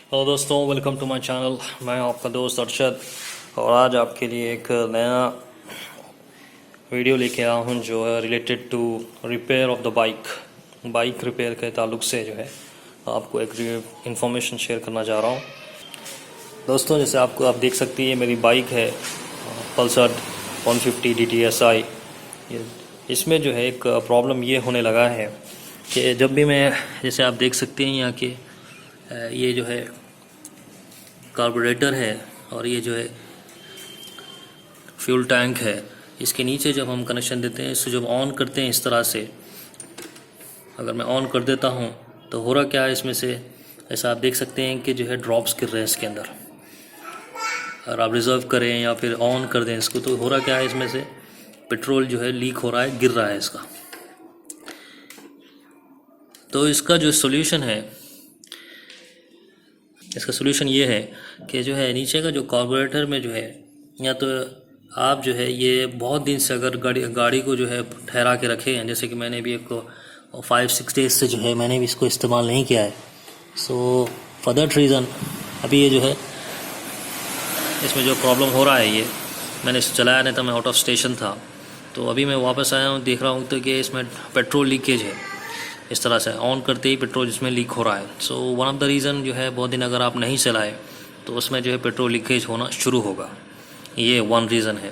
Hello दोस्तों, welcome to my channel. मैं आपका दोस्त अरशद और आज आपके लिए एक नया वीडियो लेके आया हूँ जो है related to repair of the bike repair के ताल्लुक से जो है आपको एक इंफॉर्मेशन शेयर करना चाह रहा हूँ। दोस्तों, जैसे आप देख सकती है मेरी बाइक है पल्सर 150 DTSI। इसमें जो है एक प्रॉब्लम ये होने लगा है कि जब भी मैं, जैसे आप देख सकते हैं यहाँ के ये जो है कार्बोरेटर है और ये जो है फ्यूल टैंक है, इसके नीचे जब हम कनेक्शन देते हैं, इससे जब ऑन करते हैं इस तरह से, अगर मैं ऑन कर देता हूँ तो हो रहा क्या है इसमें से, ऐसा आप देख सकते हैं कि जो है ड्रॉप्स गिर रहे हैं इसके अंदर। अगर आप रिज़र्व करें या फिर ऑन कर दें इसको तो हो रहा क्या है, इसमें से पेट्रोल जो है लीक हो रहा है, गिर रहा है इसका। तो इसका जो सोल्यूशन है, इसका सोल्यूशन ये है कि जो है नीचे का जो कार्बोरेटर में जो है, या तो आप जो है ये बहुत दिन से अगर गाड़ी को जो है ठहरा के रखे हैं, जैसे कि मैंने भी एक 5-6 डेज से जो है मैंने भी इसको इस्तेमाल नहीं किया है। सो फॉर दैट रीज़न अभी ये जो है इसमें जो प्रॉब्लम हो रहा है, ये मैंने इसे चलाया नहीं था, मैं आउट ऑफ स्टेशन था, तो अभी मैं वापस आया हूँ, देख रहा हूँ तो कि इसमें पेट्रोल लीकेज है। इस तरह से ऑन करते ही पेट्रोल इसमें लीक हो रहा है। So one of the reason जो है, बहुत दिन अगर आप नहीं चलाए तो उसमें जो है पेट्रोल लीकेज होना शुरू होगा, ये वन रीज़न है।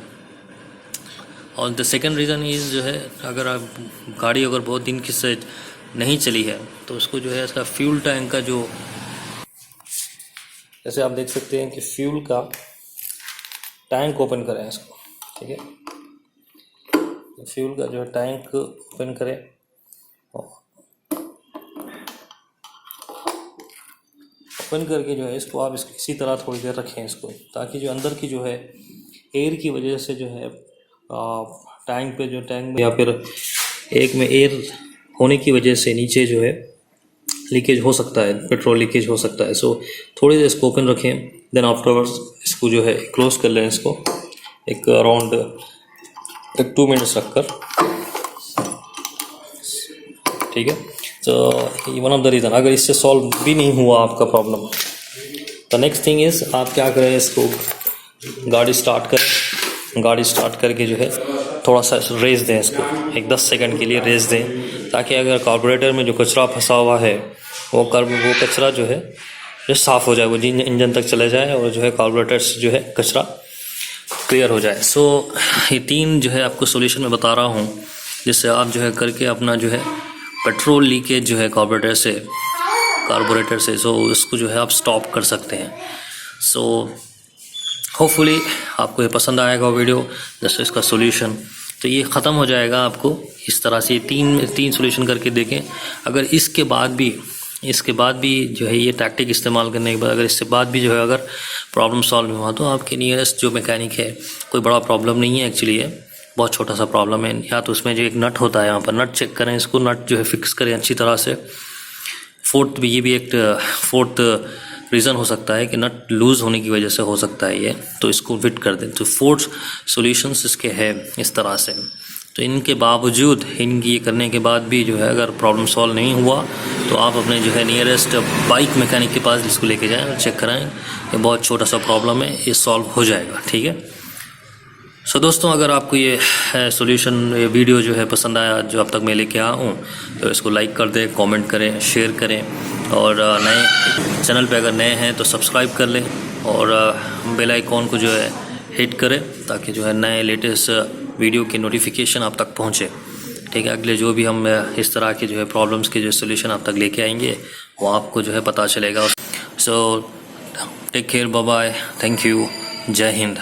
और द सेकंड रीज़न इज़ जो है, अगर आप गाड़ी अगर बहुत दिन की से नहीं चली है तो उसको जो है इसका फ्यूल टैंक का जो, जैसे आप देख सकते हैं कि फ्यूल का टैंक ओपन करें इसको, ठीक है, फ्यूल का जो है टैंक ओपन करें, ओपन करके जो है इसको आप इसी तरह थोड़ी देर रखें इसको, ताकि जो अंदर की जो है एयर की वजह से जो है टैंक पे जो टैंक में या फिर एक में एयर होने की वजह से नीचे जो है लीकेज हो सकता है, पेट्रोल लीकेज हो सकता है। सो थोड़ी देर इसको ओपन रखें, देन आफ्टरवर्ड्स इसको जो है क्लोज कर लें, इसको एक अराउंड 2 मिनट्स रखकर, ठीक है। तो वन ऑफ द रीज़न, अगर इससे सॉल्व भी नहीं हुआ आपका प्रॉब्लम, तो नेक्स्ट थिंग इज़ आप क्या करें, इसको गाड़ी स्टार्ट करके जो है थोड़ा सा रेस दें, इसको एक 10 सेकंड के लिए रेस दें, ताकि अगर कार्बोरेटर में जो कचरा फंसा हुआ है वो कचरा जो है जो साफ़ हो जाए, वो इंजन तक चले जाए और जो है कार्बोरेटर से जो है कचरा क्लियर हो जाए। सो ये 3 जो है आपको सोल्यूशन मैं बता रहा हूँ, जिससे आप जो है करके अपना जो है पेट्रोल लीकेज जो है कार्बोरेटर से सो उसको जो है आप स्टॉप कर सकते हैं। सो होपफुली आपको ये पसंद आएगा वीडियो, जैसे इसका सोल्यूशन, तो ये ख़त्म हो जाएगा आपको इस तरह से। 3 सोल्यूशन करके देखें, अगर इसके बाद भी जो है ये टैक्टिक इस्तेमाल करने के बाद अगर इससे बाद भी जो है अगर प्रॉब्लम सॉल्व हुआ, तो आपके नियरेस्ट जो मैकेनिक है, कोई बड़ा प्रॉब्लम नहीं है एक्चुअली, ये बहुत छोटा सा प्रॉब्लम है, या तो उसमें जो एक नट होता है, यहाँ पर नट चेक करें, इसको नट जो है फिक्स करें अच्छी तरह से। ये भी एक फोर्थ रीज़न हो सकता है कि नट लूज़ होने की वजह से हो सकता है ये, तो इसको फिट कर दें। तो 4 सॉल्यूशंस इसके हैं इस तरह से। तो इनके बावजूद, इनकी ये करने के बाद भी जो है अगर प्रॉब्लम सॉल्व नहीं हुआ, तो आप अपने जो है नियरेस्ट बाइक मैकेनिक के पास इसको लेके जाएं और चेक कराएं। ये बहुत छोटा सा प्रॉब्लम है, ये सॉल्व हो जाएगा, ठीक है। सो दोस्तों, अगर आपको ये सोल्यूशन, ये वीडियो जो है पसंद आया, जो अब तक मैं लेके आया हूँ, तो इसको लाइक कर दें, कमेंट करें, शेयर करें, और नए चैनल पे अगर नए हैं तो सब्सक्राइब कर लें और बेल आइकॉन को जो है हिट करें, ताकि जो है नए लेटेस्ट वीडियो की नोटिफिकेशन आप तक पहुँचे, ठीक है। अगले जो भी हम इस तरह के जो है प्रॉब्लम्स के जो सोल्यूशन आप तक लेके आएंगे, वो आपको जो है पता चलेगा। So take care, bye bye, thank you, जय हिंद।